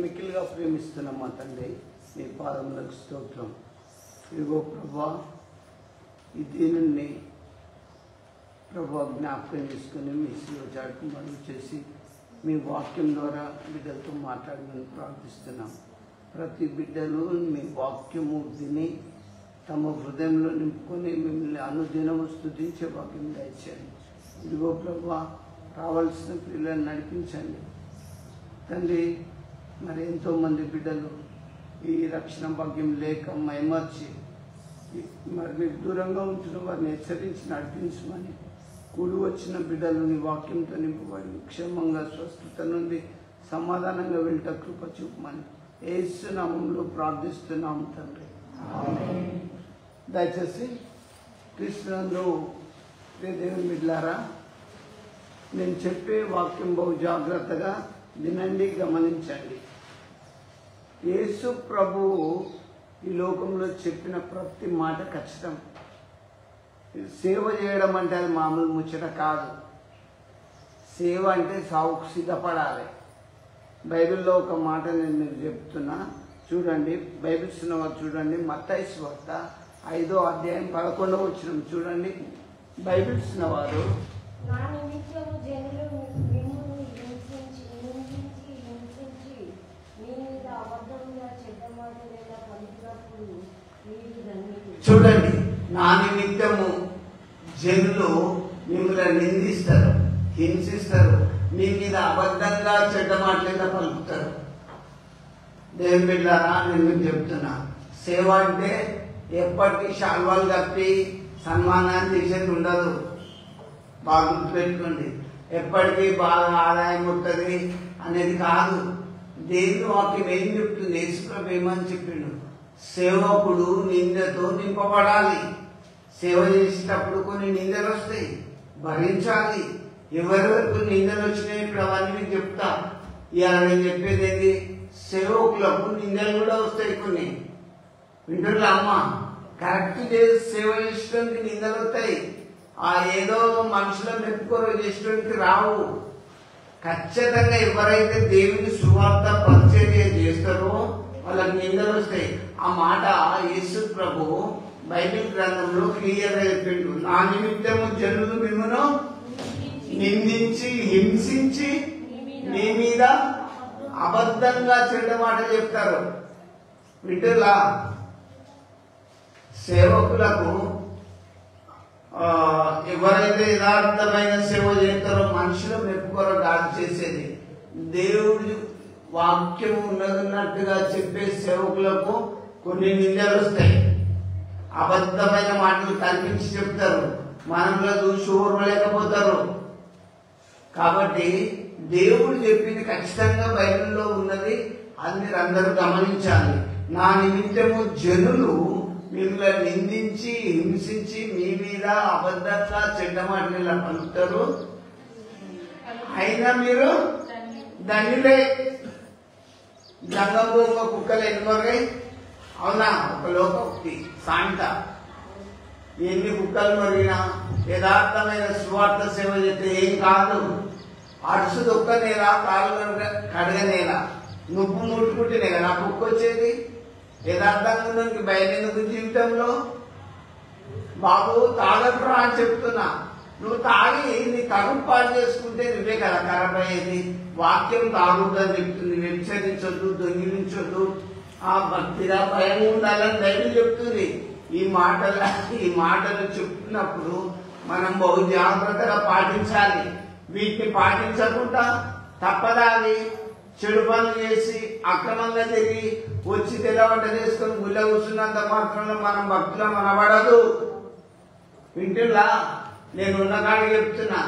మిక్కిలిగా ప్రేమిస్తున్నాం మా తండ్రి, నీ పాదములకు స్తోత్రం. ఇదిగో ప్రభా, ఈ దీనిని ప్రభా జ్ఞాపకం చేసుకుని మీ శివచాటుకు మరుగు చేసి మీ వాక్యం ద్వారా బిడ్డలతో మాట్లాడమని ప్రార్థిస్తున్నాం. ప్రతి బిడ్డలు మీ వాక్యము విని తమ హృదయంలో నింపుకొని మిమ్మల్ని అనుదినము స్తుతించే వాక్యం దయచేయండి. ఇదిగో ప్రభా, రావాల్సిన పిల్లలను నడిపించండి తండ్రి. మరి ఎంతోమంది బిడ్డలు ఈ రక్షణ భాగ్యం లేక మైమర్చి మరి మీకు దూరంగా ఉంటున్న వారిని హెచ్చరించి నడిపించమని, కూడి వచ్చిన బిడ్డలు నీ వాక్యంతో నింపబడి క్షేమంగా స్వస్థత నుండి సమాధానంగా వెళ్ళట కృప చూపమని యేసు నామములో ప్రార్థిస్తున్నాం తండ్రి. దయచేసి క్రీస్తునందు దేవుని బిడ్డలారా, నేను చెప్పే వాక్యం బహు జాగ్రత్తగా వినండి, గమనించండి. యేసు ప్రభువు ఈ లోకంలో చెప్పిన ప్రతి మాట ఖచ్చితం. సేవ చేయడం అంటే అది మామూలు ముచ్చట కాదు. సేవ అంటే సావుకు సిద్ధపడాలి. బైబిల్లో ఒక మాట నేను మీకు చెప్తున్నా, చూడండి. బైబిల్ సినిమా చూడండి, మత్తయి సువార్త 5వ అధ్యాయం 11వ వచనం చూడండి. బైబిల్ సినిమావారు చూడండి, నా నిమిత్తము జనులు మిమ్మల్ని నిందిస్తారు, హింసిస్తారు, మీ మీద అబద్ధంగా చెడ్డ మాటలుగా పలుకుతారు. దేవుని బిడ్డలారా, నేను మీకు చెప్తున్నా, సేవ అంటే ఎప్పటికీ శాల్వాలు కప్పి సన్మానాన్ని తీసేది ఉండదు. బాగా గుర్తుపెట్టుకోండి. ఎప్పటికీ బాగా ఆదాయం ఉంటుంది అనేది కాదు. దేవుని వాక్యం ఏం చెప్తుంది? యేసుప్రభు ఏమని చెప్పిండు? సేవకుడు నిందతో నింపబడాలి. సేవ చేసేటప్పుడు కొన్ని నిందలు వస్తాయి, భరించాలి. ఎవరెవరికి నిందలు వచ్చినాయి ఇప్పుడు అవన్నీ మీకు చెప్తా. ఇవాళ నేను చెప్పేది ఏంటి? సేవకులకు నిందలు కూడా వస్తాయి కొన్ని. వింటున్నా అమ్మ? కరెక్ట్ చేసి సేవ చేసేటానికి నిందలు వస్తాయి. ఏదో మనుషుల మెప్పుకోరు చేసేటానికి రావు. ఖచ్చితంగా ఎవరైతే దేవుని సువార్త పరిచర్య చేస్తారో వాళ్ళకి నిందలు వస్తాయి. ఆ మాట యేసు ప్రభు బైబిల్ గ్రంథంలో క్లియర్ గా చెప్పిండు. నా నిమిత్తము జనులు మిమ్మను నిందించి హింసించి మీ మీద అబద్ధంగా చెడ్డ మాట చెప్తారు. వింటులా? సేవకులకు ఎవరైతే యథార్థమైన సేవ చేస్తారో మనుషులు మెప్పుకోరో కాదు చేసేది. దేవుడి వాక్యం ఉన్నట్టుగా చెప్పే సేవకులకు కొన్ని నిందలు వస్తాయి. అబద్ధమైన మాటలు కల్పించి చెప్తారు, మనంలో చూసి ఓర్వలేకపోతారు. కాబట్టి దేవుడు చెప్పింది ఖచ్చితంగా బైబిల్లో ఉన్నది, అది మీరు అందరూ గమనించాలి. నా నిమిత్తము జనులు మిమ్మల్ని నిందించి హింసించి మీ మీద అబద్ధంగా చెడ్డ మాటలు పలుకుతారు, అయినా మీరు ధన్యులే. జంగంబొమ్మ కుక్కలు ఎన్నుమరై అవునా? ఒక లోకోక్తి సాంట. ఎన్ని కుక్కలు మరిగినా యథార్థమైన సువార్త సేవ చేస్తే ఏం కాదు. అడుసు దొక్కనేలా, కాళ్ళు కడగనేలా, నువ్వు ముట్టుకుంటేనే కదా కుక్క వచ్చేది. యథార్థంగా ఉన్నకి భయం ఎందుకు జీవితంలో? బాబు తాగట్రా అని చెప్తున్నా. నువ్వు తాగి నీ కడుపు పాడు చేసుకుంటే నువ్వే కదా ఖరాబ్ అయ్యేది. వాక్యం తాగుద్దని చెప్తుంది. వ్యభిచరించొద్దు, దొంగిలించొద్దు, ఆ భక్తిగా భయం ఉండాలని బైబిల్ చెప్తుంది. ఈ మాటలు చెప్తున్నప్పుడు మనం బహు జాగ్రత్తగా పాటించాలి. వీటిని పాటించకుండా తప్పదా? అది చెడు పనులు చేసి అక్రమంగా తిరిగి వచ్చి తెల్లవంట చేసుకుని గుళ్ళ కూర్చున్నంత మాత్రంలో మనం భక్తులు మనబడదు. వింటున్నా? నేను ఉన్న కాడికి చెప్తున్నా,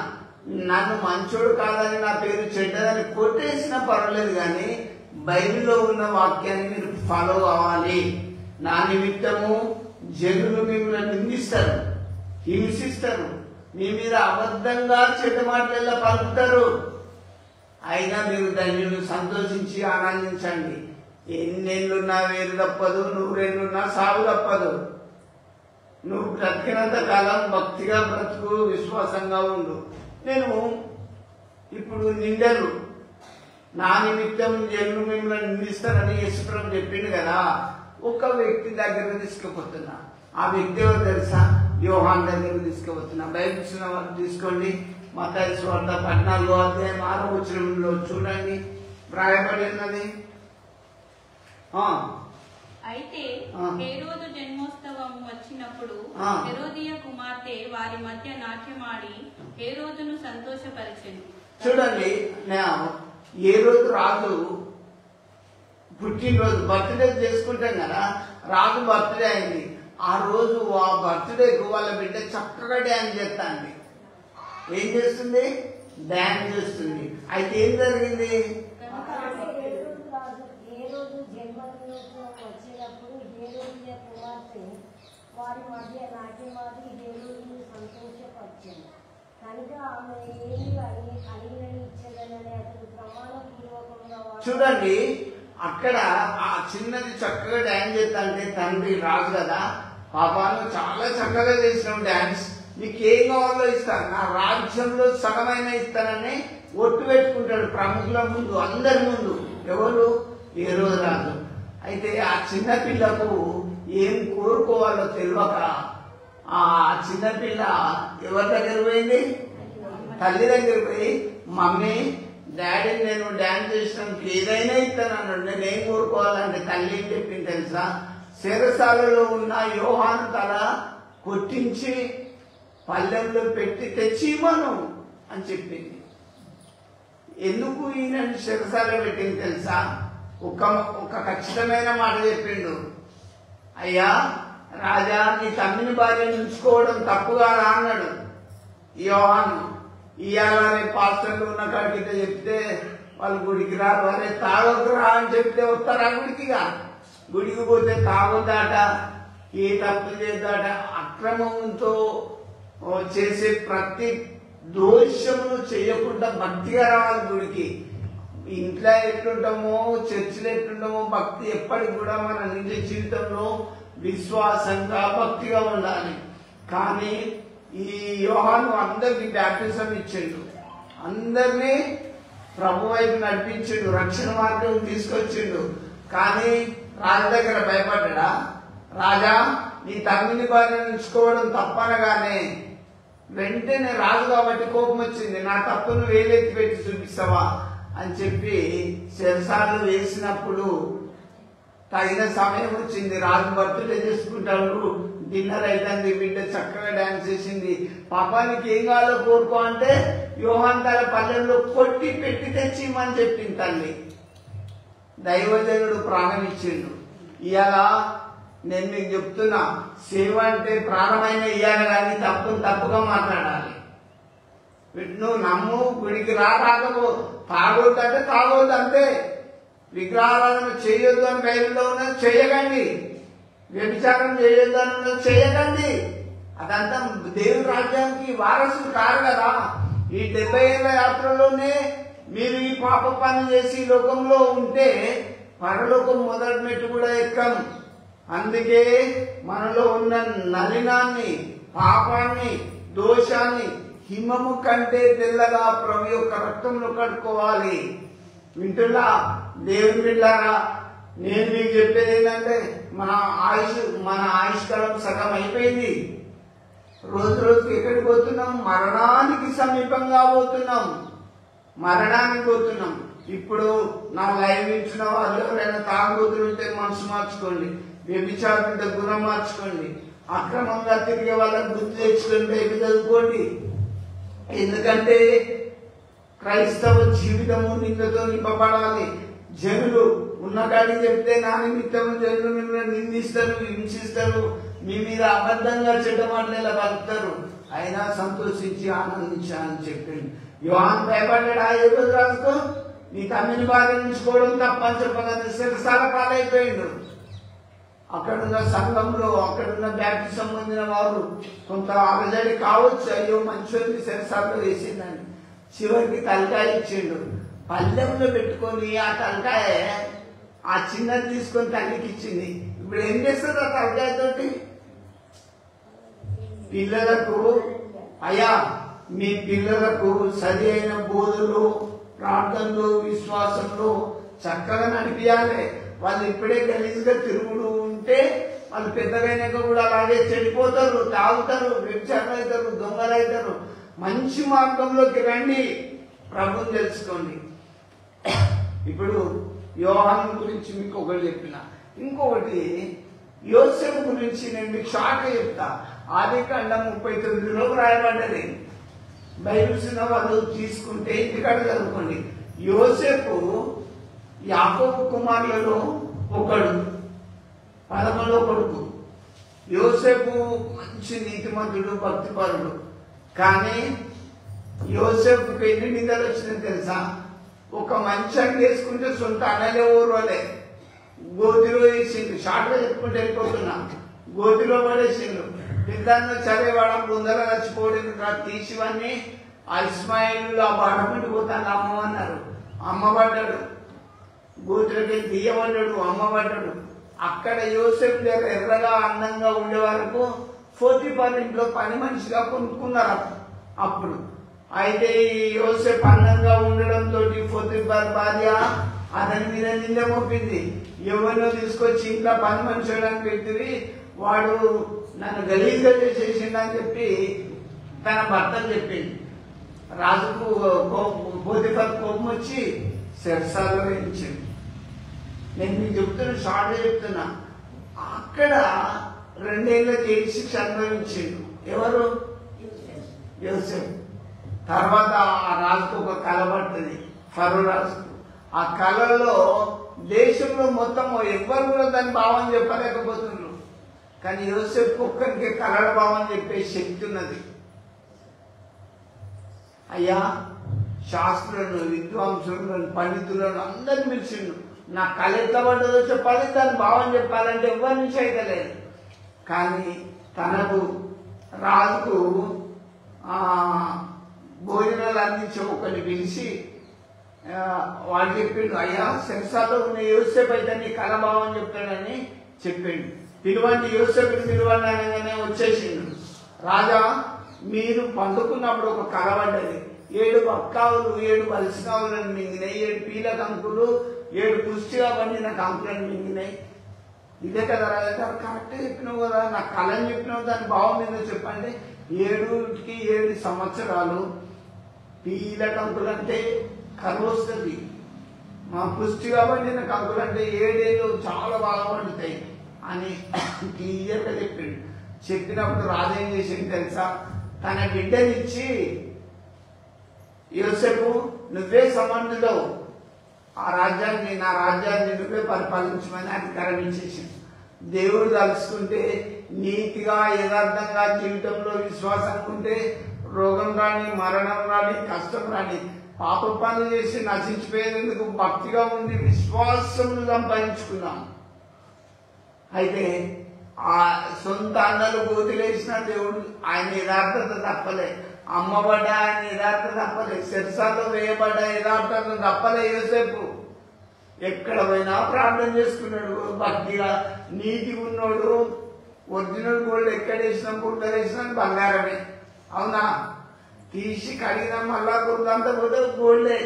నాకు మంచోడు కాదని నా పేరు చెడ్డదని కొట్టేసినా పర్వాలేదు, కానీ బైబిల్లో ఉన్న వాక్యాన్ని మీరు ఫాలో అవ్వాలి. నా నిమిత్తము జనులు మిమ్మల్ని నిందిస్తారు, హింసిస్తారు, మీ మీద అబద్ధంగా చెడ్డ మాటలు పలుకుతారు, అయినా మీరు ధన్యులు. సంతోషించి ఆనందించండి. ఎన్నేళ్ళున్నా వేరు తప్పదు, 100 సాగు తప్పదు. నువ్వు బ్రతికినంత కాలం భక్తిగా బ్రతుకు, విశ్వాసంగా ఉండు. నేను ఇప్పుడు నిందలు, నా నిమిత్తం జనులు మిమ్మల్ని మిమ్మల్ని నిందిస్తారని యేసుప్రభు చెప్పిండు కదా. ఒక వ్యక్తి దగ్గర తీసుకుపోతున్నా. ఆ వ్యక్తి ఎవరు తెలుసా? యోహాన్ దగ్గర తీసుకుపోతున్నా. బైబిల్ ఇచ్చిన వాళ్ళు తీసుకోండి. మత్తయి సువార్త 14వ అధ్యాయం 6వ వచనంలో చూడండి, రాయబడి ఉన్నది. అయితే హేరోదు జన్మోత్సవం వచ్చినప్పుడు హేరోదియ కుమార్తె వారి మధ్య నాట్యమాడి హేరోదును సంతోషపరిచెను. చూడండి, ఏ రోజు రాజు పుట్టినరోజు బర్త్డే చేసుకుంటాం కదా, రాజు బర్త్డే అయింది. ఆ రోజు ఆ బర్త్డేకు వాళ్ళ బిడ్డ చక్కగా డ్యాన్స్ చేస్తాండి. ఏం చేస్తుంది? డ్యాన్స్ చేస్తుంది. అయితే ఏం జరిగింది? వారి మధ్య నాట్యమాడి హేరోదును సంతోషపరిచెను కనుక ఆమె ఏమి అడిగినని ఇచ్చేదనని అతడు ప్రమాణపూర్వకంగా. చూడండి, అక్కడ ఆ చిన్నది చక్కగా డ్యాన్స్ చేస్తాంటే తండ్రి రాజు కదా, పాపాను చాలా చక్కగా చేసినావు డ్యాన్స్, నీకేం కావాలో ఇస్తాను, నా రాజ్యంలో సగమైన ఇస్తానని ఒట్టు పెట్టుకుంటాడు ప్రముఖుల ముందు, అందరి ముందు. ఎవరు? హేరోదు రాజు. అయితే ఆ చిన్న పిల్లకు ఏం కోరుకోవాలో తెలియక ఆ చిన్నపిల్ల ఎవరి దగ్గర పోయింది? తల్లి దగ్గర పోయి, మమ్మీ డాడీ నేను డ్యాన్స్ చేసినందుకు ఏదైనా ఇస్తాను అన్నాడు. నేను ఏం కోరుకోవాలంటే తల్లి ఏం చెప్పింది తెలుసా? చెరసాలలో ఉన్న యోహాను తల కొట్టించి పల్లెంలో పెట్టి తెచ్చిమను అని చెప్పింది. ఎందుకు ఈయన చెరసాల పెట్టింది తెలుసా? ఒక ఖచ్చితమైన మాట చెప్పిండు. అయ్యా రాజా, నీ తమ్మిని భార్యను ఉంచుకోవడం తప్పుగా రా అన్నాడు యోహాను. ఇవాళ రేపు పాస్టర్లు ఉన్న కాడికి చెప్తే వాళ్ళు గుడికి రారు. అరే తాగొద్దురా అని చెప్తే వస్తారా గుడికిగా? గుడికి పోతే తాగొద్దాట, ఏ తప్పు చేద్దాట. అక్రమంతో చేసే ప్రతి దోషమును చేయకుండా భక్తిగా రావాలి గుడికి. ఇంట్లో ఎట్లుంటామో, చర్చిలో ఎట్లుంటామో, భక్తి ఎప్పటికి కూడా మన నిజ జీవితంలో విశ్వాసంగా భక్తిగా ఉండాలి. కానీ ఈ యోహాను అందరికి బ్యాప్టిజం ఇచ్చిండు, అందరినీ ప్రభు వైపు నడిపించిండు, రక్షణ మార్గం తీసుకొచ్చిండు. కానీ రాజు దగ్గర భయపడ్డా? రాజా, నీ తమ్మిని భార్యను ఉంచుకోవడం తప్పనగానే వెంటనే రాజు కాబట్టి కోపం వచ్చింది. నా తప్పును వేలెత్తి పెట్టి చూపిస్తావా అని చెప్పి చెరసాలు వేసినప్పుడు తగిన సమయం వచ్చింది. రాజు బర్త్డే చేసుకుంటాడు, డిన్నర్ అయిపోయింది, బిడ్డ చక్కగా డాన్స్ చేసింది. పాపానికి ఏం కావాలో కోరుకో అంటే యోహాన్ తల పల్లెల్లో కొట్టి పెట్టి తెచ్చిమని చెప్పింది తల్లి. దైవజనుడు ప్రాణం ఇచ్చిండు. ఇవాళ నేను మీకు చెప్తున్నా, సేవ అంటే ప్రాణమైన ఇయ్యాలి, కానీ తప్పుగా మాట్లాడాలి. నువ్వు నమ్ము, గుడికి రాకపో, తాగొద్దు అంటే తాగొద్దు అంతే. విగ్రహారాధన చేయొద్దు అని బైబిల్లో ఉన్నది, చేయకండి. వ్యభిచారం చేయొద్దు అని ఉన్నది, చేయకండి. అదంతా దేవుని రాజ్యానికి వారసులు కారు కదా. ఈ 70 ఏళ్ల యాత్రలోనే మీరు ఈ పాప పని చేసి లోకంలో ఉంటే పరలోకం మొదటి మెట్టు కూడా ఎక్కం. అందుకే మనలో ఉన్న నలినాన్ని, పాపాన్ని, దోషాన్ని హిమము కంటే తెల్లగా ప్రభు యొక్క రక్తంలో కడుక్కోవాలి. వింటున్నా దేవుని బిడ్డారా, నేను మీకు చెప్పేది ఏంటంటే మన ఆయుష్కాలం సగం అయిపోయింది. రోజు రోజుకి ఎక్కడికి పోతున్నాం? మరణానికి సమీపంగా పోతున్నాం, మరణానికి పోతున్నాం. ఇప్పుడు నా లైవ్ ఇచ్చిన వాళ్ళు ఎవరైనా తాగుబోతులు ఉంటే మనసు మార్చుకోండి, వ్యభిచారం ఉంటే గుణం మార్చుకోండి, అక్రమంగా తిరిగే వాళ్ళని గుర్తు తెచ్చుకొని బైబిల్ చదువుకోండి. ఎందుకంటే క్రైస్తవ జీవితము నిందతో నింపబడాలి. జనులు ఉన్న కాడికి చెప్తే నా నిమిత్తం జనులు మిమ్మల్ని నిందిస్తారు, హింసిస్తారు, మీ మీద అబద్ధంగా చెడ్డ మాటలు పలుకుతారు, అయినా సంతోషించి ఆనందించాలని చెప్పింది. యోహాను భయపడ్డా? ఏ రోజు రాజుకో నీ తమ్మిని భార్య ఉంచుకోవడం తప్పని చెప్పగానే శిరసాల పాలైపోయిండు. అక్కడున్న సంఘంలో, అక్కడున్న బ్యాప్టిజం పొందిన వారు కొంత అలజడి కావచ్చు, అయ్యో మంచోని శిరసాల్లో వేసిందని. చివరికి తలకాయ ఇచ్చిండు. పల్లెంలో పెట్టుకొని ఆ తలకాయ ఆ చిన్నది తీసుకొని తల్లికి ఇచ్చింది. ఇప్పుడు ఏం చేస్తుంది ఆ తలకాయతోటి? పిల్లలకు, అయ్యా మీ పిల్లలకు సరి అయిన బోధలు, ప్రార్థనలు, విశ్వాసంలో చక్కగా నడిపియాలి. వాళ్ళు ఇప్పుడే గలీజ్గా తిరుగుడు ఉంటే వాళ్ళు పెద్దగైనాక కూడా అలాగే చెడిపోతారు, తాగుతారు, వ్యభిచారులు అవుతారు, దొంగలు అవుతారు. మంచి మార్గంలోకి రండి, ప్రభుని తెలుసుకోండి. ఇప్పుడు యోహాను గురించి మీకు ఒకటి చెప్పిన, ఇంకొకటి యోసేపు గురించి నేను మీకు షార్ట్గా చెప్తా. ఆదికాండం 39లో రాయబడ్డది. బైబిల్స్ వాళ్ళు తీసుకుంటే ఇంటికాడ చదువుకోండి. యోసేపు యాకోబు కుమారులలో ఒకడు, 11వ కొడుకు. యోసేపు మంచి నీతిమంతుడు, భక్తిపరుడు. కానీ యోసేపుకి ఎన్ని నిందలు వచ్చినాయి తెలుసా? ఒక మంచాన్ని వేసుకుంటే సొంత అన్నలే ఊరోలే గోతిలో వేసిండు. షార్ట్గా చెప్పుకుంటే వెళ్ళిపోతున్నా. గోతిలో పడేసిండు. పిల్లల్లో చదివేవాడు ముందర చచ్చిపోవడం తీసివన్నీ ఆ ఇస్మాయిల్ ఆ బాడపండి పోతాను అమ్మమన్నారు. అమ్మబడ్డాడు. గోతులకి తీయబడ్డాడు, అమ్మబడ్డాడు. అక్కడ యోసేపు దగ్గర ఎర్రగా అందంగా ఉండే వరకు పోతీఫర్ ఇంట్లో పని మనిషిగా కొనుక్కున్నారు అప్పుడు. అయితే ఈ యోసేపు అందంగా ఉండడంతో పోతీఫర్ భార్య అతని మీద నింద మోపింది. ఎవరినో తీసుకొచ్చి ఇంట్లో పని మనిషి అని పెట్టి వాడు నన్ను గలీజ్గా చేసేసిండని చెప్పి తన భర్తను చెప్పింది. రాజుకు పోతీఫర్ కోపం వచ్చి శిరసాల్లో వేయించింది. నేను మీకు చెప్తున్నా, షార్ట్గా చెప్తున్నా. అక్కడ 2 ఏళ్ల జైలు శిక్ష అనుభవించిండు. ఎవరు? యోసేపు. తర్వాత ఆ రాజుకు ఒక కళ పడుతుంది, ఫరో రాజుకు. ఆ కళలో దేశంలో మొత్తం ఎవ్వరు కూడా దాని భావం చెప్పలేకపోతున్నారు. కానీ యోసేపు ఒక్కరికి కళల భావం చెప్పే శక్తి ఉన్నది. అయ్యా, శాస్త్రులను, విద్వాంసులను, పండితులను అందరిని పిలిచిండు. నా కళ ఎట్లా పడ్డదో చెప్పాలి, దాని భావం చెప్పాలంటే ఎవరి నుంచి అయితే లేదు. కానీ తనకు రాజుకు భోజనాలు అందించి ఒకరిని పిలిచి వాడు చెప్పిండు, అయ్యా శంసాలో ఉన్న యోసేపు అయితే నీ కళ భావం చెప్తాడని చెప్పిండు. పిలువండి, యోసేపుని పిలువండి అనగానే వచ్చేసిండు. రాజా, మీరు పండుకున్నప్పుడు ఒక కళ పడ్డది. 7 బక్కావులు 7 బలిసినావులను మింగినాయి, 7 పీల కంకులు 7 పుష్టిగా పండిన కంకులను మింగినాయి. ఇదే కదా రాజా? కరెక్టే చెప్పినావు కదా, నా కళని చెప్పినావు, దాని భావం మీద చెప్పండి. 7కి 7 సంవత్సరాలు. పీల కంకులు అంటే కరువు వస్తుంది, మా పుష్టిగా పండిన కంకులు అంటే 7 ఏళ్ళు చాలా బాగా పండుతాయి అని క్లియర్గా చెప్పిండు. చెప్పినప్పుడు రాజు ఏం చేసింది తెలుసా? తన బిడ్డనిచ్చి, యోసేపు నువ్వే సంబంధులో ఆ రాజ్యాన్ని, నా రాజ్యాన్ని నువ్వే పరిపాలించమని అధికారం ఇచ్చేసింది. దేవుడు తలుచుకుంటే నీతిగా యథార్థంగా జీవితంలో విశ్వాసం ఉంటే రోగం రాని, మరణం రాని, కష్టం రాని, పాప పనులు చేసి నశించిపోయేందుకు భక్తిగా ఉండి విశ్వాసం సంపాదించుకున్నాం. అయితే ఆ సొంత అన్నలు గోతిలేసిన దేవుడు ఆయన యథార్థత తప్పలే. అమ్మబడ్డ ఆయన యథార్థత తప్పలే. శిరసాల్లో వేయబడ్డ యథార్థత తప్పలే. యోసేపు ఎక్కడ పోయినా ప్రార్థన చేసుకున్నాడు భక్తిగా. నీతి ఉన్నోడు ఒరిజినల్ గోల్డ్ ఎక్కడ వేసినా గుడ్డలు వేసినా బంగారమే. అవునా? తీసి కడిగినా మళ్ళా గుర్రంతా పోతే గోల్డే.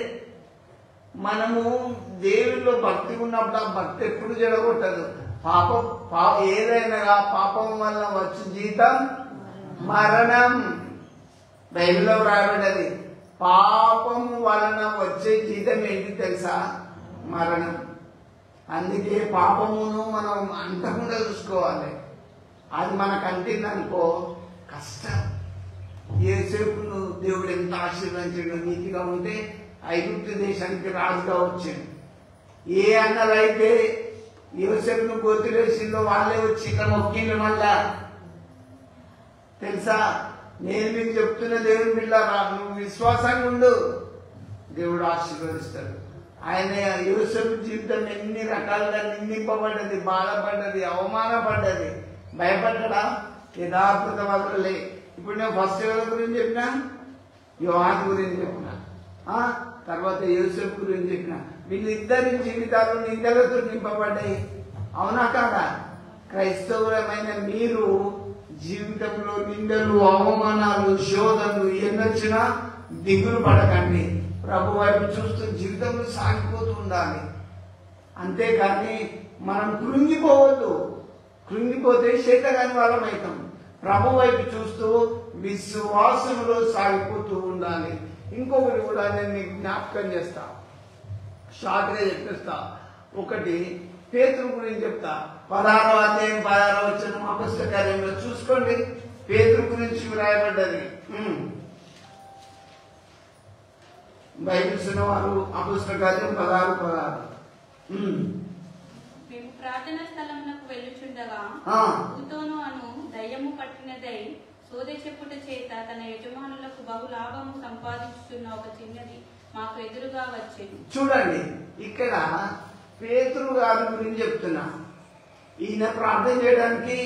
మనము దేవుల్లో భక్తి ఉన్నప్పుడు ఆ భక్తి ఎప్పుడు జడగొట్టదు. పాపం ఏదైనా పాపం వల్ల వచ్చే జీతం మరణం. బైబిల్లో రాబడ్డది. పాపము వలన వచ్చే జీతం ఏంటి తెలుసా? మరణం. అందుకే పాపమును మనం అంతకుండా చూసుకోవాలి. అది మనకు అంటిందనుకో కష్టం. యోసేపును దేవుడు ఎంత ఆశీర్వదించాడు. నీతిగా ఉంటే ఐగుప్తు దేశానికి రాజుగా వచ్చాడు. ఏ అన్నలైతే యోసేపును గోతిలేసిందో వాళ్ళే వచ్చి ఇక్కడ మొక్కిండ్రు. మళ్ళా తెలుసా? నేను మీకు చెప్తున్న దేవుని బిడ్డలారా, నువ్వు విశ్వాసంగా ఉండు, దేవుడు ఆశీర్వదిస్తాడు. ఆయన యోసేపు జీవితం ఎన్ని రకాలుగా నిందింపబడ్డది, బాధపడ్డది, అవమానపడ్డది. భయపడ్డా? యథార్థత వదలలే. ఇప్పుడు నేను ఫస్ట్ ఎవరి గురించి చెప్పినా? యోహాను గురించి చెప్పిన, తర్వాత యోసేపు గురించి చెప్పిన. వీళ్ళిద్దరి జీవితాలు నిందలతో నింపబడ్డాయి. అవునా కాదా? క్రైస్తవులమైన మీరు జీవితంలో నిందలు, అవమానాలు, శోధనలు ఎన్నొచ్చినా దిగులు పడకండి. ప్రభు వైపు చూస్తూ జీవితంలో సాగిపోతూ ఉండాలి. అంతేకాని మనం కృంగిపోవద్దు. కృంగిపోతే శేతగాని వాళ్ళం అవుతాం. ప్రభు వైపు చూస్తూ విశ్వాసంలో సాగిపోతూ ఉండాలి. ఇంకొకటి కూడా నేను మీకు జ్ఞాపకం చేస్తా, షార్ట్గా చెప్పేస్తా. ఒకటి పేతురు గురించి చెప్తా. 16వ అధ్యాయం 16వ వచనం అపొస్తలుల కార్యంలో చూసుకోండి. పేతురు గురించి వ్రాయబడ్డది. బైబిల్ ఉన్నవారు అపొస్తలుల కార్యం 16:16. మేము ప్రార్థన స్థలమునకు వెళ్ళుచుండగా భూతోను అను దయ్యము పట్టినదై సోదె చెప్పుట చేత తన యజమానులకు బహు లాభము సంపాదించుతున్న ఒక చిన్నది మాకు ఎదురుగా వచ్చేది. చూడండి, ఇక్కడ పేతురు గారి గురించి చెప్తున్నా. ఈయన ప్రార్థన చేయడానికి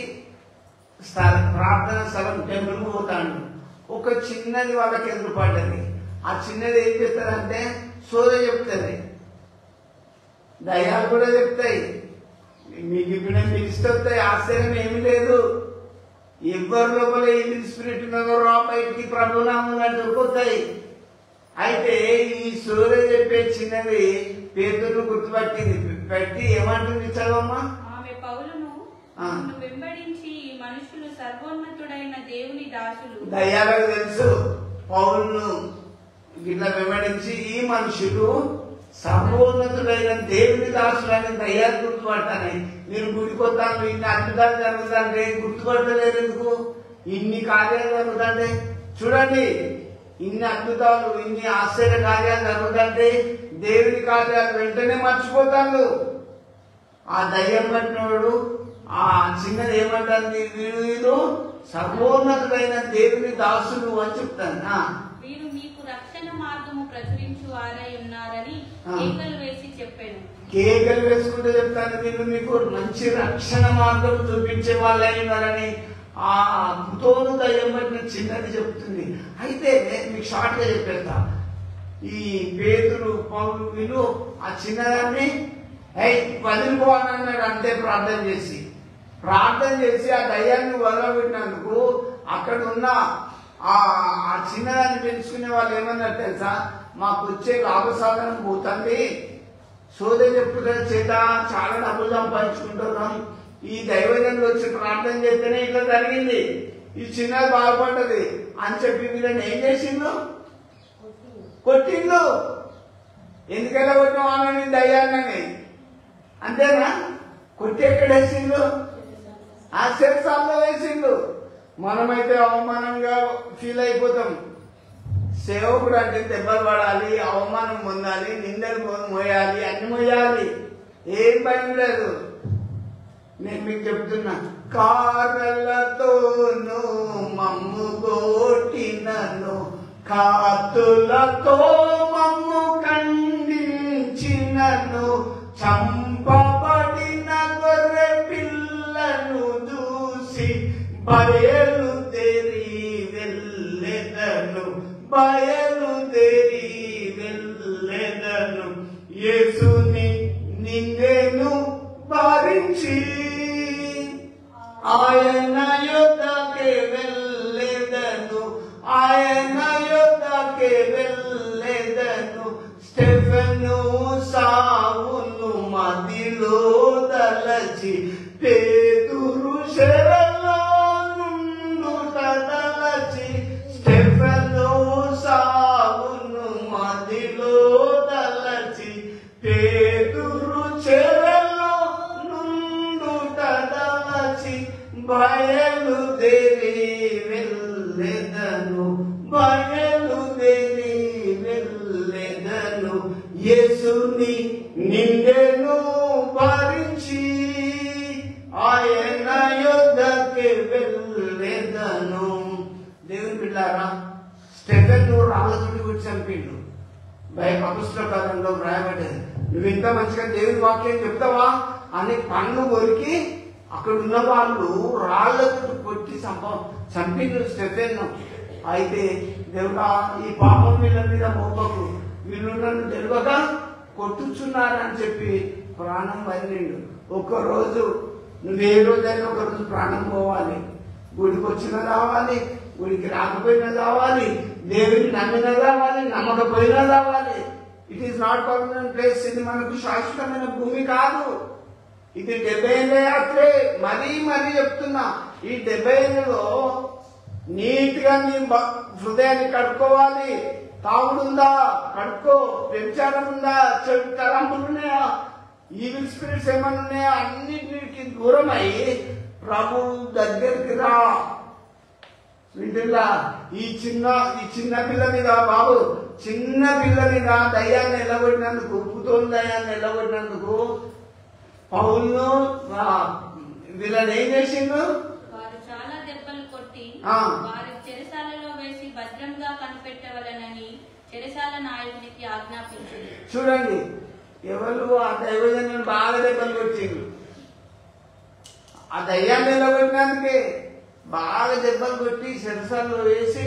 ప్రార్థన స్థలం టెంపుల్ పోతాడు. ఒక చిన్నది వాళ్ళకి ఎదురు పడ్డది. ఆ చిన్నది ఏం చేస్తారంటే సోద చెప్తుంది, దయ్యాలు కూడా చెప్తాయి. మీకు ఇప్పుడు పిలిస్తే ఆశ్చర్యం ఏమి లేదు. ఎవరి లోపల ఏ స్పిరిట్ ఉన్నదో బయటికి ప్రభునామంగా దొరుకుతాయి. అయితే ఈ సూర్య చెప్పే చిన్నది పేతురును గుర్తుపట్టింది. పెట్టి ఏమంటుంది చదవమ్మా? ఆమె పౌలును వెంబడించి ఈ మనుషులు సర్వోన్నతుడైన దేవుని దాసులు. దయ్యాలకు తెలుసు పౌలును గిట్లా వెంబడించి ఈ మనుషులు సర్వోన్నతుడైన దేవుని దాసులు అని దయ్యాలు గుర్తుపడతాయి. నేను గుడికొస్తాను, ఇన్ని అద్భుతాలు జరుగుతుంటే గుర్తుపడతలేదు ఎందుకు? ఇన్ని కార్యాలు జరుగుతుంటే చూడండి, ఇన్ని అద్భుతాలు, ఇన్ని ఆశ్చర్య కార్యాలు జరుగుతుంటే దేవుని కార్యాలు వెంటనే మర్చిపోతాడు. ఆ దయ్యం పట్టినోడు ఆ చిన్నది ఏమంటుంది? వీరు సర్వోన్నతుడైన దేవుని దాసులు అని చెప్తాను. వీరు మీకు రక్షణ మార్గము ప్రచురించు వారై ఉన్నారని కేకలు వేసి చెప్పాను. కేకలు వేసుకుంటూ చెప్తాను, వీరు మీకు మంచి రక్షణ మార్గం చూపించే వాళ్ళై ఉన్నారని ఆ భూతోను దయ్యం పట్టిన చిన్నది చెప్తుంది. అయితే మీకు షార్ట్ గా చెప్పేస్తా. ఈ పేతురు పౌలు వీళ్ళు ఆ చిన్నదాన్ని వదిలిపోవాలన్నాడు. అంతే ప్రార్థన చేసి ఆ దయ్యాన్ని వదలబెట్టినందుకు అక్కడ ఉన్న ఆ చిన్నదాన్ని పెంచుకునే వాళ్ళు ఏమన్నారు తెలుసా? మాకు వచ్చే లాభసాధనం పోతుంది, సోదరి చెప్పుల చేత చాలా డబ్బులు సంపాదించుకుంటున్నాం, ఈ దైవజనులు వచ్చి ప్రార్థన చేస్తేనే ఇట్లా జరిగింది, ఈ చిన్నది బాగుపడ్డది అని చెప్పి వీళ్ళని ఏం చేసిండు? కొట్టిండు. ఎందుకలా కొట్టిన వాళ్ళని దయ్యాన్ని? అంతేనా? కొట్టి ఎక్కడేసిండు? ఆ శిరసాల్లో వేసిండు. మనమైతే అవమానంగా ఫీల్ అయిపోతాం. సేవకుడు అంటే దెబ్బలు పడాలి, అవమానం పొందాలి, నిందలు మోయాలి, అన్ని మోయాలి, ఏం భయం లేదు. నేను మీకు చెప్తున్నా, కార్లతోనూ మమ్ము కొట్టినను, కాతులతో మమ్ము ఖండించినను, చంపబడిన గొర్రె పిల్లను చూసి బయలుదేరి వెళ్ళెదను, యేసుని నిందెను భరించి ఆయన యొద్దకే వెళ్ళెదను, స్టెఫెను సావును మదిలో తలచి, పేతురు చెరలో నుండుట తలచి, స్టెఫెను సావును మదిలో తలచి, పేతురు చెరలో నుండుట తలచి, బయలుదేరి వెళ్ళెదను, యేసుని నిందెను భరించి ఆయన యొద్దకే వెళ్ళెదను. దేవుని బిడ్డారా, స్టెఫెను రాళ్ళతోటి కూడా చంపిండు. అపొస్తలుల కాలంలో వ్రాయబడ్డది. నువ్వు ఇంత మంచిగా దేవుని వాక్యం చెప్తావా అని పన్ను కొరికి అక్కడ ఉన్న వాళ్ళు రాళ్లతో కొట్టి చంపిండు స్టెఫెను. అయితే దేవుడా, ఈ పాపం వీళ్ళ మీద మోపకు, వీళ్ళు నన్ను తెలియక కొట్టుచున్నారని చెప్పి ప్రాణం వదిలిండు. ఒక్కరోజు నువ్వు ఏ రోజైనా ఒకరోజు ప్రాణం పోవాలి. గుడికి వచ్చినా రావాలి, గుడికి రాకపోయినా రావాలి, దేవుని నమ్మినా రావాలి, నమ్మకపోయినా రావాలి. ఇక it is not permanent place. ఇది మనకు శాశ్వతమైన భూమి కాదు. ఇది 70 ఏళ్ళ యాత్రే. మరీ చెప్తున్నా, ఈ 70 ఏళ్ళలో నీట్గా నీ హృదయాన్ని కడుక్కోవాలి. తాగుడుందా కడుక్కో, వ్యభిచారం ఉందా, చెడు తలంపులు ఉన్నాయా, ఈవిల్ స్పిరిట్స్ ఏమైనా ఉన్నాయా, అన్నిటికి దూరమై ప్రభు దగ్గరికి రా. వింటున్నా? ఈ చిన్న పిల్ల మీద బాబు, చిన్న పిల్ల మీద దయ్యాన్ని నిలబడినందుకు, పుతోని దయ్యాన్ని నిలబడినందుకు పౌలును వీళ్ళని ఏం చేసిండు? వారు చాలా దెబ్బలు కొట్టి ఆ. వారి చెరసాలలో వేసి భద్రంగా కనిపెట్టవలనని చెరసాల నాయకునికి ఆజ్ఞాపించింది. చూడండి, ఎవరు ఆ దైవజనులను బాగా దెబ్బలు కొట్టిండు. ఆ దయ్యాన్ని నిలబడినందుకే బాగా దెబ్బలు కొట్టి చెరసాలలో వేసి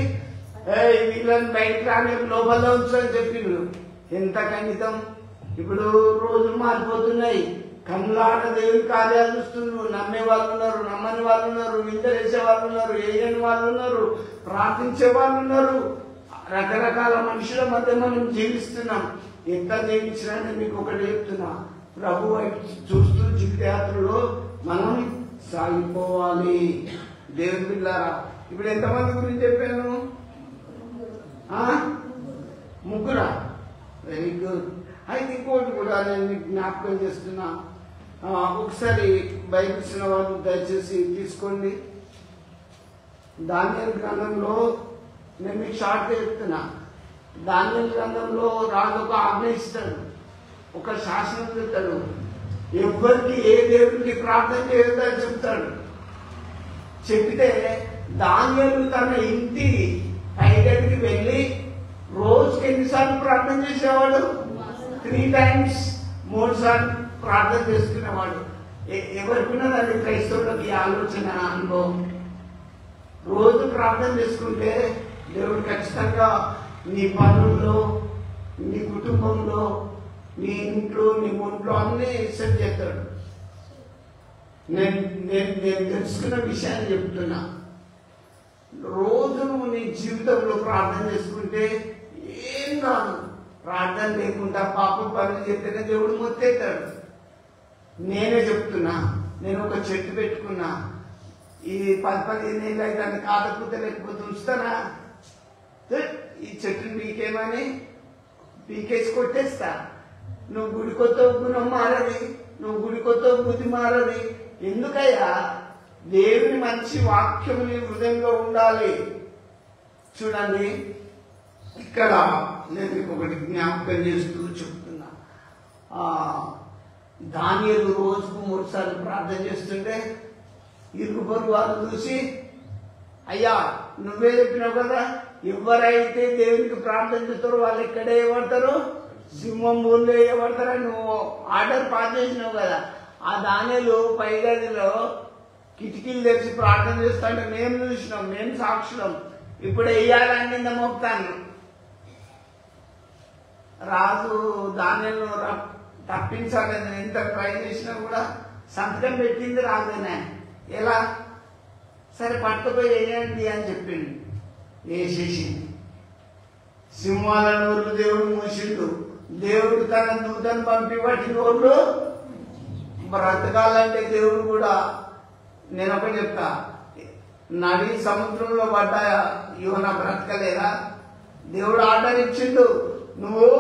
వీళ్ళని బయటకు రాని లోపల ఉంచని చెప్పిండు. ఎంత ఖండితం! ఇప్పుడు రోజులు మారిపోతున్నాయి. కన్నులాట దేవుని కార్యాలు చూస్తున్నారు. నమ్మే వాళ్ళు ఉన్నారు, నమ్మని వాళ్ళు ఉన్నారు, నిందలేసే వాళ్ళు ఉన్నారు, వేయని వాళ్ళు ఉన్నారు, ప్రార్థించే వాళ్ళు ఉన్నారు. రకరకాల మనుషుల మధ్య మనం జీవిస్తున్నాం. ఎంత జీవించినా మీకు ఒకటి చెప్తున్నా, ప్రభు వైపు చూస్తూ జీవితయాత్రలో మనం సాగిపోవాలి. దేవుని బిడ్డలారా, ఇప్పుడు ఎంతమంది గురించి చెప్పాను? ముగ్గురా? Very good. అయితే ఇంకోటి కూడా నేను మీకు జ్ఞాపకం చేస్తున్నా. ఒకసారి బైబిల్స్ ఉన్న వాళ్ళు దయచేసి తీసుకోండి. దానియేలు గ్రంథంలో నేను మీకు షార్ట్గా చెప్తున్నా. దానియేలు గ్రంథంలో రాజు ఒక ఆజ్ఞ ఇస్తాడు, ఒక శాసనం చెప్తాడు. ఎవరికి ఏ దేవుడికి ప్రార్థన చేయొద్దని చెప్తాడు. చెప్తే దానియేలు తన ఇంటి పైగడికి వెళ్ళి రోజుకి ఎన్నిసార్లు ప్రార్థన చేసేవాడు? 3 times, 3 సార్లు ప్రార్థన చేసుకునేవాడు. ఎవరికున్నదండి క్రైస్తవులకి ఆలోచన, అనుభవం. రోజు ప్రార్థన చేసుకుంటే దేవుడు ఖచ్చితంగా నీ పనుల్లో, నీ కుటుంబంలో, నీ ఇంట్లో, నీ ఒంట్లో అన్నీ సెట్ చేస్తాడు. నేను తెలుసుకున్న విషయాన్ని చెప్తున్నా. రోజు నువ్వు నీ జీవితంలో ప్రార్థన చేసుకుంటే ఏం కాదు. ప్రార్థన లేకుండా పాపం పనులు చేస్తేనే దేవుడు మొత్తేస్తాడు. నేనే చెప్తున్నా. నేను ఒక చెట్టు పెట్టుకున్నా. ఈ 10-15 ఏళ్ళు అయితే దాన్ని కాదకపోతే లేకపోతే ఉంచుతానా? ఈ చెట్టుని పీకేమని పీకేసి కొట్టేస్తా. నువ్వు గుడికొత్త గుణం మారది, నువ్వు గుడికొత్త బుద్ధి మారది. ఎందుకయ్యా? దేవుని మంచి వాక్యం నీ హృదయంలో ఉండాలి. చూడండి, ఇక్కడ నేను మీకు ఒకటి జ్ఞాపకం చేస్తూ చెప్తున్నా. దానియేలు రోజుకు 3 సార్లు ప్రార్థన చేస్తుంటే ఇరుగు పొరుగు వాళ్ళు చూసి, అయ్యా నువ్వే చెప్పినావు కదా, ఎవరైతే దేవునికి ప్రార్థన చేస్తారో వాళ్ళు ఎక్కడే పడతారు, సింహం ఊళ్ళో వేయబడతారని నువ్వు ఆర్డర్ పాస్ చేసినావు కదా. ఆ దానియేలు పైగదిలో కిటికీలు తెరిచి ప్రార్థన చేస్తుంటే మేము చూసినాం, మేము సాక్షులం. ఇప్పుడు వెయ్యాలని నింద మోపుతాను. రాజు దానియేలు తప్పించాలని ఎంత ట్రై చేసినా కూడా సంతకం పెట్టింది రాజునే. ఎలా? సరే పట్టుకుపోయి వేయండి అని చెప్పిండు. వేసేసింది. సింహాల నోళ్ళు దేవుడు మూసిండు. దేవుడు తన దూతను పంపి వాటి నోళ్ళు బ్రతకాలంటే దేవుడు కూడా, నేను ఒకటి చెప్తా, నడి సముద్రంలో పడ్డ యోనా బ్రతకలేదా? దేవుడు ఆర్డర్ ఇచ్చిండు, నువ్వు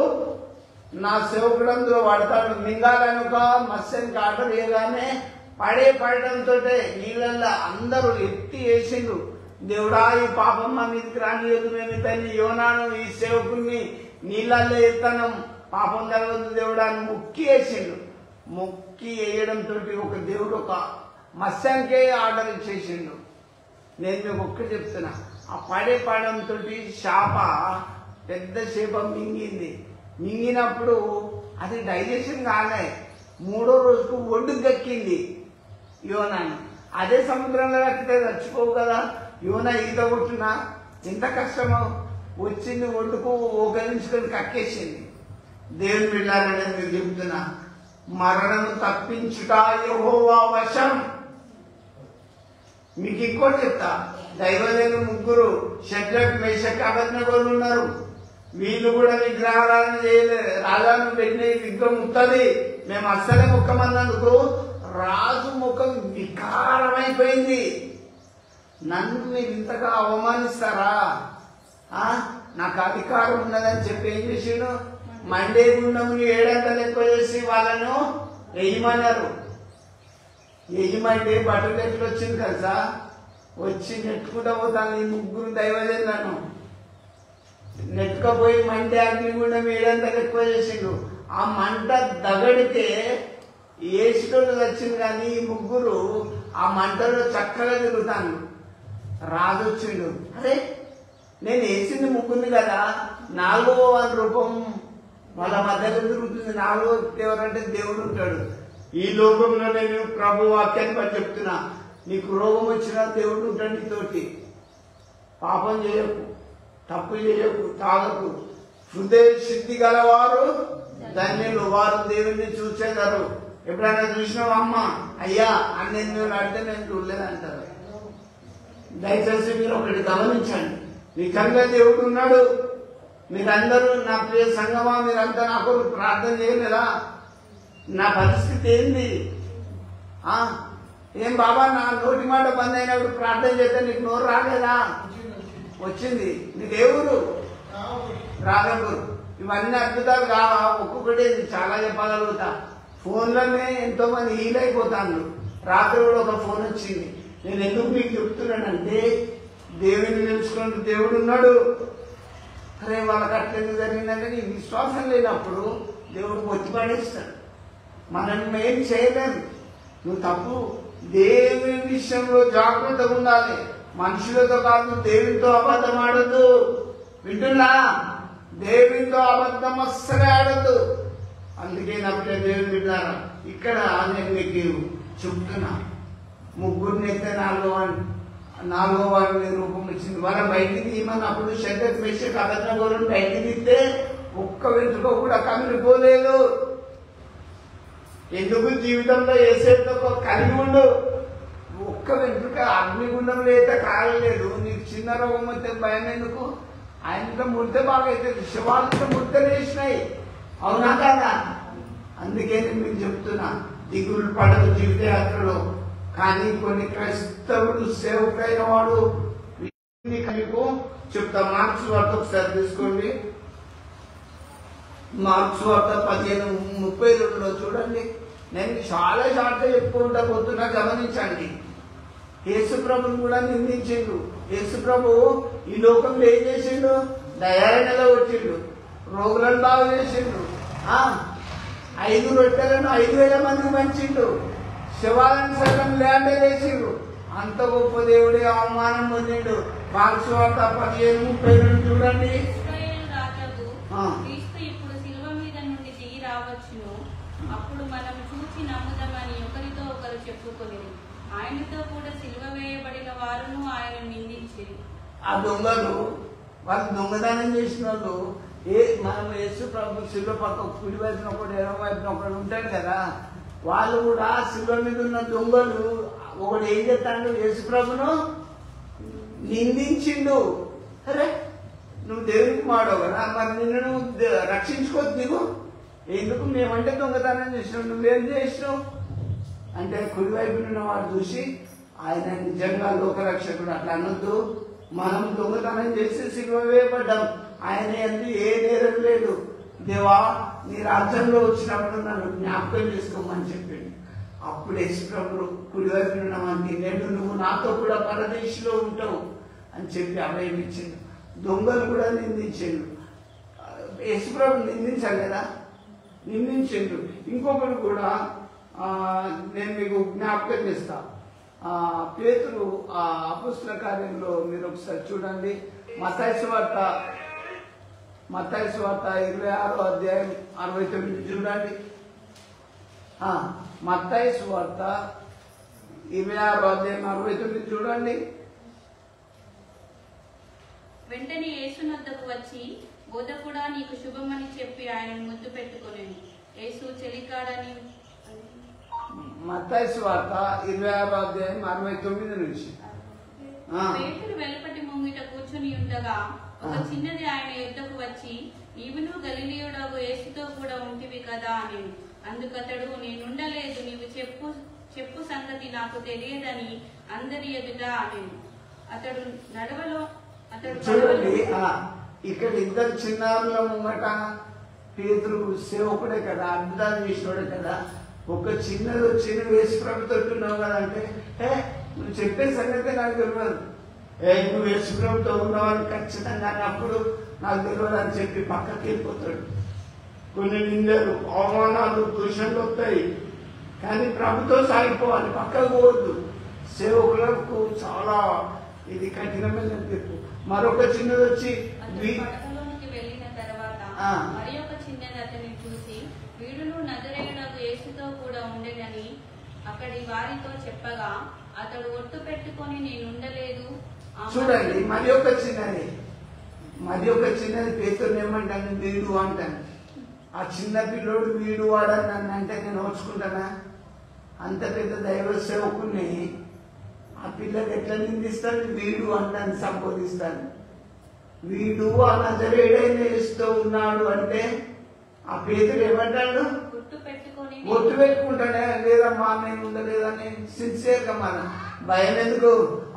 నా సేవకుడంలో పడతాడు. మింగాలని ఒక మత్స్యానికి ఆర్డర్ ఇవ్వగానే పడడంతో నీళ్ళల్లో అందరూ ఎత్తి వేసిండు. దేవుడా ఈ పాపం మా మీదకి రానియదు, మేము ఇతన్ని యోనాను ఈ సేవకుని నీళ్ళల్లో ఎత్తనం, పాపం జరగదు దేవుడా అని మొక్కి వేసిండు. మొక్కి వేయడంతో ఒక దేవుడు ఒక మత్స్యానికే ఆర్డర్ ఇచ్చేసిండు. నేను మీకు ఒక్కటి చెప్తున్నా, ఆ పడంతో చేప, పెద్ద చేప మింగింది. మింగినప్పుడు అది డైజెషన్ కాలే, 3వ రోజుకు ఒడ్డుకు దక్కింది యోనాని. అదే సముద్రంలో దక్కితే చచ్చిపోవు కదా. యోనా ఈత కొట్టినా ఎంత కష్టమో, వచ్చింది ఒడ్డుకు ఓకరించుకొని కక్కేసింది. దేవుని బిడ్డలారని మీరు చెప్తున్నా, మరణం తప్పించుట యెహోవా వశం. మీకు ఇంకోటి చెప్తా, దైవజనులు 3 షడ్రక్ మేషక్ అబేద్నెగోలు ఉన్నారు. వీళ్ళు కూడా విగ్రహారాధన చేయలేదు. రాజాను పెట్టిన విగ్రహం ముక్కది, మేము అస్సలే ముఖమన్నందుకు రాజు ముఖం వికారమైపోయింది. నన్ను మీరు ఇంతగా అవమానిస్తారా? నాకు అధికారం ఉన్నదని చెప్పి ఏం చేసిండు? మండే గుండముని 700 ఎక్కువ చేసి వాళ్ళను వేయమన్నారు. వేయమంటే బట్టలు ఎట్లు వచ్చింది కదా, వచ్చి నెట్టుకుంటా పోతాను. ఈ ముగ్గురు దైవజనులను నెట్టుకపోయి మండే అగ్నిగుండం 700 ఎక్కువ చేసిండు. ఆ మంట దగడితే ఏసుకొని వచ్చింది, కానీ ఈ ముగ్గురు ఆ మంటలో చక్కగా తిరుగుతాను. రాజు వచ్చిండు, అరే నేను వేసింది ముగ్గురిని కదా, 4వ రూపం వాళ్ళ మధ్యలో తిరుగుతుంది. 4వ ఎవరంటే దేవుడు ఉంటాడు. ఈ లోకంలో నేను ప్రభు వాక్యాన్ని బట్టి చెప్తున్నా, నీకు రోగం వచ్చినా దేవుడు ఉంటాడు నీతోటి. పాపం చేయకు, తప్పు చేయకు, తాగకు. హృదయ శుద్ధి గలవారు ధన్యులు, వారు దేవుణ్ణి చూసేదారు. ఎప్పుడైనా చూసినావు అమ్మ అయ్యా అన్ని అడితే నేను చూడలేదంటారు. దయచేసి మీరు ఒకటి గమనించండి, నిజంగా దేవుడు ఉన్నాడు. మీరందరూ నా ప్రియ సంగమా, మీరంతా నా కొరకు ప్రార్థన చేయలేదా? నా పరిస్థితి ఏంది? ఏం బాబా, నా నోటి మాట బంద్ అయినప్పుడు ప్రార్థన చేస్తే నీకు నోరు రాలేదా? వచ్చింది. నీ దేవుడు రాఘపూర్. ఇవన్నీ అద్భుతాలు కావా? ఒక్కొక్కటి చాలా చెప్పగలుగుతా. ఫోన్లోనే ఎంతో మంది హీల్ అయిపోతాను. రాత్రి కూడా ఒక ఫోన్ వచ్చింది. నేను ఎందుకు మీకు చెప్తున్నానంటే, దేవుడిని తెలుసుకుంటూ దేవుడు ఉన్నాడు. అరే వాళ్ళకి అట్లెందుకు జరిగిందంటే, నీ విశ్వాసం లేనప్పుడు దేవుడు వచ్చి పడేస్తాడు. మనం ఏం చేయలేము. నువ్వు తప్పు. దేవుని విషయంలో జాగ్రత్తగా ఉండాలి. మనుషులతో కాదు, దేవునితో అబద్ధం ఆడద్దు. వింటున్నా? దేవునితో అబద్ధం అస్సలే ఆడద్దు. అందుకే నప్పుడే దేవుని విన్నారా, ఇక్కడ నేను మీకు చెప్తున్నా. ముగ్గురిని అయితే 4వ వారిని రూపం ఇచ్చింది. వాళ్ళ బయటికి తీయమన్నప్పుడు శడ్డకు మెషి అబద్ధం బయటికి తీస్తే ఒక్క వెంట్రుక కూడా కమిలిపోలేదు. ఎందుకు? జీవితంలో ఏసేతో కలిగి ఉండు. ఒక్క వెంట్రుక అగ్నిగుండంలో అయితే కాగలేదు. నీకు చిన్న రోగం వస్తే భయం ఎందుకు? ఆయనతో ముడితే బాగా అవుతుంది. శివాలతో ముడితే వేసినాయి. అవునా కాదా? అందుకే నేను మీకు చెప్తున్నా, దిగులు పడదు జీవితయాత్రలో. కానీ కొన్ని క్రైస్తవుడు సేవకుడైన వాడు మీకు చెప్తా. మార్క్స్ వార్త ఒకసారి తీసుకోండి. మార్క్స్ వార్త 15:32 చూడండి. నేను చాలా షార్ట్గా చెప్పుకుంటా పోతున్నా, గమనించండి. యేసు ప్రభుని కూడా నిందించిండు. యేసు ప్రభు ఈ లోకంలో ఏం చేసిండు? దయాళనలో వచ్చిండు, రోగులను బాగు చేసిండు, 5 రొట్టెలను 5,000 మందికి పంచిండు, శివాలను సగం ల్యాండ్ వేసిండు. అంత గొప్ప దేవుడే అవమానం పొందిండు. మార్క్స్ వార్త 15:32 చూడండి. అప్పుడు మనం చూసి నమ్ముదామని ఒకరితో ఒకరు చెప్పుకొని ఆయనతో కూడా సిలువ వేయబడిన వారును ఆయన నిందించారు. ఆ దొంగలు, వాళ్ళు దొంగదానం చేసిన వాళ్ళు, మనం యేసు ప్రభు సిలువ పక్క కుడి వైపున ఒకటి ఎడమ వైపున ఒకటి ఉంటాడు కదా, వాళ్ళు కూడా సిలువ మీద ఉన్న దొంగలు ఒకడు ఏం చేస్తాడు? యేసు ప్రభును నిందించిండు. అరే నువ్వు దేవునికి మాడవు కదా, మరి నిన్ను నువ్వు రక్షించుకోవద్దు. నీకు ఎందుకు? మేమంటే దొంగతనం చేసినావు, నువ్వేం చేసినావు అంటే కుడివైపు ఉన్న వాడు చూసి ఆయన నిజంగా లోకరక్షకుడు, అట్లా అనొద్దు. మనం దొంగతనం చేసి సిలువ వేయబడ్డాం. ఆయన ఎందుకు ఏ నేరం లేదు. దేవా నీ రాజ్యంలో వచ్చినప్పుడు నన్ను జ్ఞాపకం చేసుకోమని చెప్పిండు. అప్పుడు యేసుప్రభువు కుడివైపు ఉన్నవాడిని, నేను నువ్వు నాతో కూడా పరదేశంలో ఉంటావు అని చెప్పి అభయం ఇచ్చిండు. దొంగలు కూడా నిందించిండు. యేసుప్రభు నిందించాలి కదా, నిందించిండు. ఇంకొకరు కూడా నేను మీకు జ్ఞాపకం చేస్తా. పేతురు అపోస్తల కార్యంలో మీరు ఒకసారి చూడండి. మత్తయి సువార్త 26వ అధ్యాయం 69 చూడండి. మత్తయి సువార్త 26వ అధ్యాయం 69 చూడండి. వెంటనే యేసునొద్దకు వచ్చి, బోధకుడా నీకు శుభమని చెప్పి ఆయనను ముద్దు పెట్టుకొనెను. యేసు చెలికాడని. మత్తయి సువార్త 26వ అధ్యాయం 69 నుంచి. పేతురు వెలుపటి ముంగిట కూర్చుని ఉండగా ఒక చిన్నది ఆయన యుద్ధకు వచ్చి, నీవును గలిలయుడగు యేసుతో కూడా ఉంటివి కదా అని. అందుకతడు, నేనుండలేదు, నీవు చెప్పు సంగతి నాకు తెలియదని అందరి ఎదుట అని. అతడు చూడండి, ఇక్కడ ఇద్దరు చిన్నారుల ముంగట పేతురు సేవకుడే కదా, అద్భుతాలు చేసినోడే కదా. ఒక చిన్నది వచ్చి నువ్వు యేసు ప్రభుతో ఉన్నావు కదా అంటే, నువ్వు చెప్పే సంగతి నాకు తెలియదు, నువ్వు యేసు ప్రభుతో ఉన్నావని ఖచ్చితంగా అప్పుడు నాకు తెలియదు అని చెప్పి పక్కకి వెళ్ళిపోతాడు. కొన్ని నిందలు, అవమానాలు, దూషణలు వస్తాయి, కానీ ప్రభుతో సాగిపోవాలి, పక్కకు పోవద్దు. సేవకులకు చాలా ఇది కఠినమైన తీర్పు. మరొక చిన్నది వచ్చి పడకలోనికి వెళ్ళిన తర్వాత మరి ఒక చిన్నది అతన్ని చూసి, వీడును నజరేయుడగు యేసుతో కూడా ఉండేదని అక్కడి వారితో చెప్పగా, అతడు ఒట్టు పెట్టుకొని నేనుండలేదు. చూడండి, మరి ఒక చిన్నది పేతురుని ఏమంటాను, వీడు అంటాను. ఆ చిన్న పిల్లోడు వీడు వాడని నన్ను అంటే నేను ఓర్చుకుంటానా? అంత పెద్ద దైవ సేవకుని ఆ పిల్లలు ఎట్లా నిందిస్తాను? వీడు అంటాను, సంబోధిస్తాను. వీడు ఆ నజరేయుడైన యేసుతో ఉన్నాడు అంటే ఆ పేతురు ఏమంటాడు? ఒట్టు పెట్టుకుంటానే, లేదమ్మా నేను ఉండలేదని సిన్సియర్గా. మన భయం ఎందుకు?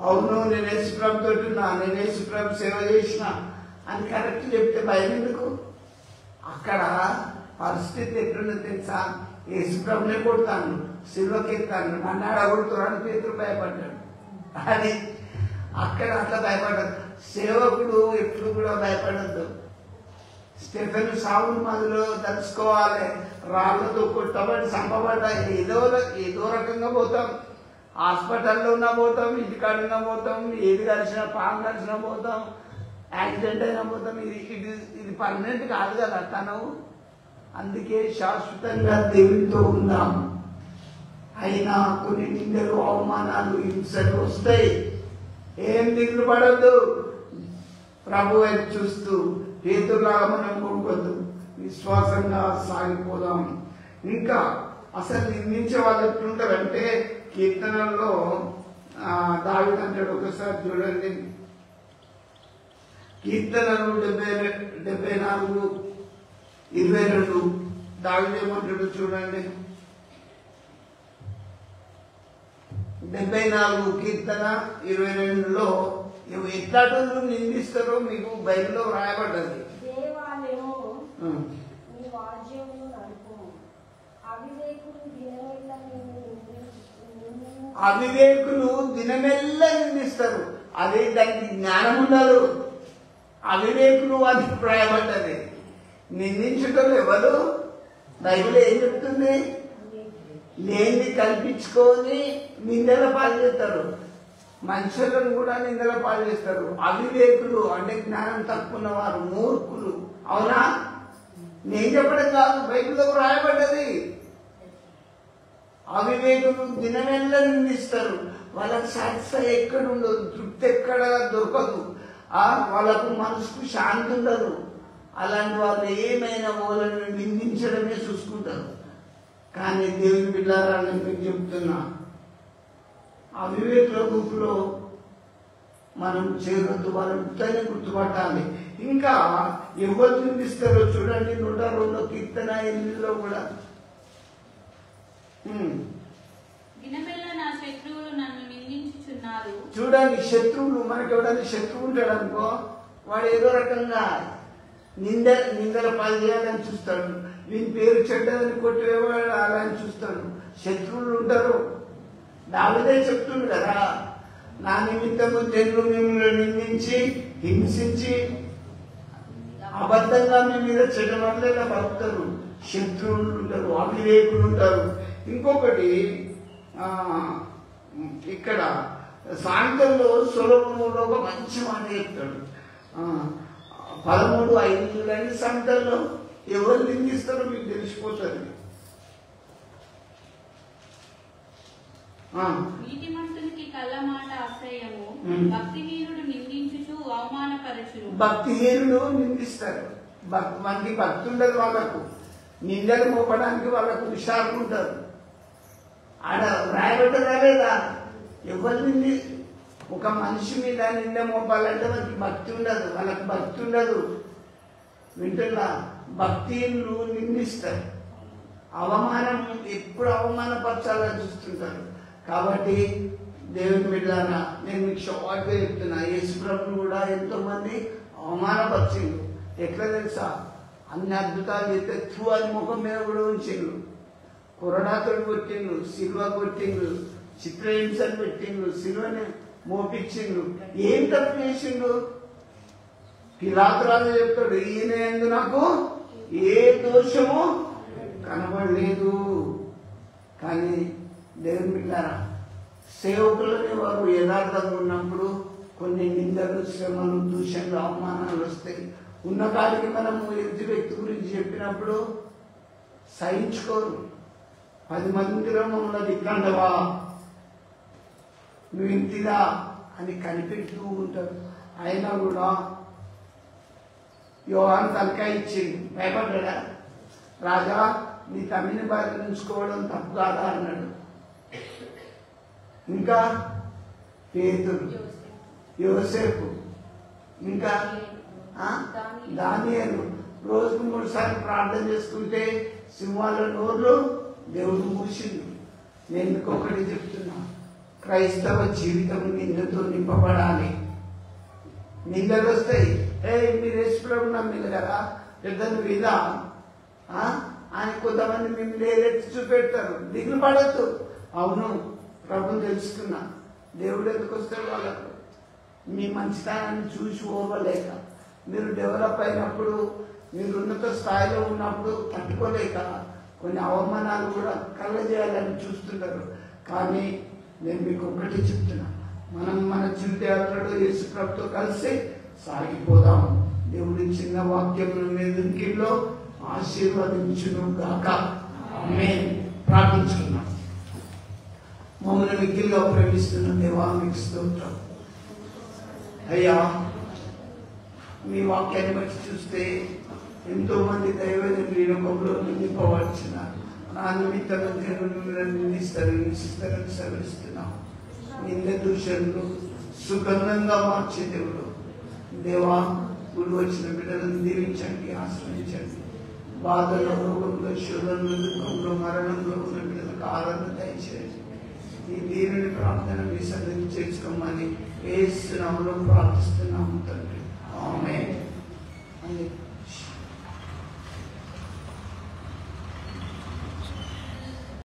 అవును నేను యేసు ప్రభు తోటి ఉన్నా, నేను యేసు ప్రభు సేవ చేసిన అని కరెక్ట్ చెప్తే భయం ఎందుకు? అక్కడ పరిస్థితి ఎట్లుందో తెలుసా? యేసు ప్రభునే కొడతాను, సిల్వకెత్తాను, నన్ను అడగొడుతాను పేతురు భయపడ్డాడు. అది అక్కడ అట్లా భయపడ్డాడు. సేవకుడు ఎప్పుడు కూడా భయపడద్దు. స్టెఫెన్ సావును మధ్యలో తలుచుకోవాలి, రాళ్లతో కొట్టబడి చంపబడ్డా ఏదో రకంగా పోతాం. హాస్పిటల్లో ఉన్నా పోతాం, ఇంటికాడున్నా పోతాం, ఏది కలిసినా పాము కలిసినా పోతాం, యాక్సిడెంట్ అయినా పోతాం. ఇది పర్మనెంట్ కాదు కదా తను. అందుకే శాశ్వతంగా దేవునితో ఉందాం. అయినా కొన్ని నిందలు, అవమానాలు, హింసలు వస్తాయి. ఏం దిగులు పడద్దు, ప్రభు వైపు చూస్తూ పేతురులాగా మనం పోవద్దు, విశ్వాసంగా సాగిపోదాం. ఇంకా అసలు నిందించే వాళ్ళు ఎట్లుంటారంటే, కీర్తనల్లో దావీదు అంటాడు, ఒకసారి చూడండి, కీర్తనలు 74:22 దావీదు ఏమంటాడు చూడండి. 74 కీర్తన 22లో ఎట్లాంటి నిందిస్తారో మీకు బైబిల్లో రాయబడ్డది. అవివేకులు దినమెల్లా నిందిస్తారు, అదే దానికి జ్ఞానం ఉండదు. అవివేకులు అభిప్రాయపడ్డది. నిందించడం ఎవరు? బైబిల్ ఏం చెప్తుంది? లేని కల్పించుకొని నిందల పాలు చేస్తారు, మనుషులను కూడా నిందల పాలు చేస్తారు. అవివేకులు అంటే జ్ఞానం తక్కువ వారు, మూర్ఖులు. అవునా? నేను చెప్పడం కాదు, బైబిల్లో రాయబడ్డది. అవివేకులు దినమెల్లా నిందిస్తారు, వాళ్ళకు సాటిస్ఫై ఎక్కడ ఉండదు, తృప్తి ఎక్కడ దొరకదు, వాళ్ళకు మనసుకు శాంతి ఉండదు. అలాంటి వాళ్ళు ఏమైనా వాళ్ళని నిందించడమే చూసుకుంటారు. కానీ దేవుని బిడ్డలారా మీకు చెప్తున్నా, అవివేకుల గుంపులో మనం చేరొద్దు, వాళ్ళని గుర్తుపట్టాలి. ఇంకా ఎవరు నిందిస్తారో చూడండి, 102 కీర్తన 8లో కూడా చూడండి. శత్రువులు, మనకి ఎవడైనా శత్రువు ఉంటాడు అనుకో, వాడు ఏదో రకంగా నిందల పాలు చేయాలని చూస్తాడు, వీని పేరు చెడ్డదని కొట్టివేవాడు అలా అని చూస్తాడు. శత్రువులు ఉంటారు. దావీదే చెప్తుంది కదా, నా నిమిత్తము జనులు మిమ్మల్ని నిందించి హింసించి అబద్ధంగా మీ మీద చెడ్డమల్లేలా బతుకుతారు. శత్రువులు ఉంటారు, అవివేకులు ఉంటారు. ఇంకొకటి ఇక్కడ సాయంత్రంలో సొలొమోనులో ఒక మంచి మాట చెప్తాడు. 13:5 సాయంత్రంలో ఎవరు నిందిస్తారో మీకు తెలిసిపోతుంది. నీతిమంతునికి కళ్ళ మాట అసహ్యము, భక్తిహీనుడు నిందించుచు అవమానపరచును. భక్తిహీనుడు నిందిస్తారు, మనకి భక్తి ఉండదు, వాళ్ళకు నిందలు మోపడానికి వాళ్ళకు హుషారు ఉంటారు. ఆడ రాయబడ్డదా లేదా? ఎవరు ఒక మనిషి మీద నింద మోపాలంటే వాళ్ళకి భక్తి ఉండదు, వాళ్ళకి భక్తి ఉండదు. వింటున్నా, భక్తిలు నిందిస్తారు, అవమానం ఎప్పుడు అవమానపరచాలని చూస్తుంటారు. కాబట్టి దేవుని బిడ్డలారా, నేను మీకు షార్ట్గా చెప్తున్నా, యేసుప్రభుని కూడా ఎంతో మంది అవమానపరిచిండు. ఎట్లా తెలుసా? అన్ని అద్భుతాలు చేస్తే అని ముఖం మీద కూడా ఉంచిండు, కొరడాతో కొట్టిండు, సిలువ కొట్టిండు, చిత్రహింసలు పెట్టిండు, సిలువని మోపించిండు. ఏం తప్పు చేసిండు? పిలాతు రాజు చెప్తాడు, ఈయన యందు నాకు ఏ దోషము కనబడలేదు. కానీ దేవుని బిడ్డలారా, సేవకులని వారు యథార్థంగా ఉన్నప్పుడు కొన్ని నిందలు, శ్రమలు, దూషణలు, అవమానాలు వస్తాయి. ఉన్న కాడికి మనము ఎదుటి వ్యక్తి గురించి చెప్పినప్పుడు సహించుకోరు. 10 మందిలో మమ్మల్ని ఇట్లాంటివా, నువ్వు ఇంటిదా అని కనిపెడుతూ ఉంటారు. అయినా కూడా యోహాను తలకాయ ఇచ్చింది, భయపడ్డా? రాజా, నీ తమ్మిని భార్య ఉంచుకోవడం తప్పు కాదా అన్నాడు. ఇంకా పేతురు, యోసేపు, ఇంకా దానియేలు రోజుకు 3 సార్లు ప్రార్థన చేసుకుంటే సింహాల నోర్లు దేవుడు మూసిండు. నేను మీకు ఒకటి చెప్తున్నా, క్రైస్తవ జీవితం నిందతో నింపబడాలి. నిందలు వస్తాయి. మీరు యేసుప్రభువు నమ్మింది కదా, పెద్ద నువ్వు అని కొంతమంది మిమ్మల్ని ఏదెత్తి చూపెడతారు. దిగులు పడద్దు. అవును, ప్రభుని తెలుసుకున్నా, దేవుడు ఎందుకు వస్తాడు వాళ్ళకు? మీ మంచితనాన్ని చూసి ఓవలేక, మీరు డెవలప్ అయినప్పుడు, మీరు ఉన్నత స్థాయిలో ఉన్నప్పుడు తట్టుకోలేక కొన్ని అవమానాలు కూడా కలగజేయాలని చూస్తుంటారు. కానీ నేను మీకు ఒకటి చెప్తున్నా, మనం మన జీవితాలలో యేసుప్రభుతో కలిసి సాగిపోదాం. దేవుడి చిన్న వాక్యముల మీద ఆశీర్వదించును గాక. ఆమేన్. ప్రార్థించుకున్నాం. మమ్మల్ని మిక్కిలిగా ప్రేమిస్తున్న దేవా, మీకు స్తోత్రం అయ్యా. మీ వాక్యాన్ని బట్టి చూస్తే ఎంతో మంది దైవజనులు ఈ లోకంలో నిందింపవచ్చున్నారు. నా నిమిత్తం నిందిస్తారని సెలవిస్తున్నాం. నింద దూషణలు సుగంధంగా మార్చే దేవుడు దేవా, కూడి వచ్చిన బిడ్డలను దీవించండి, ఆశ్రయించండి. బాధలో, రోగంలో, శోధనలో, దుఃఖంలో, మరణంలో ఉన్న బిడ్డలకు ఆదరణ దయచేయండి. ఈ దీనిని ప్రార్థన మీ సన్నిధిని చేర్చుకోమని యేసు నామములో ప్రార్థిస్తున్నాము తండ్రి. ఆమేన్.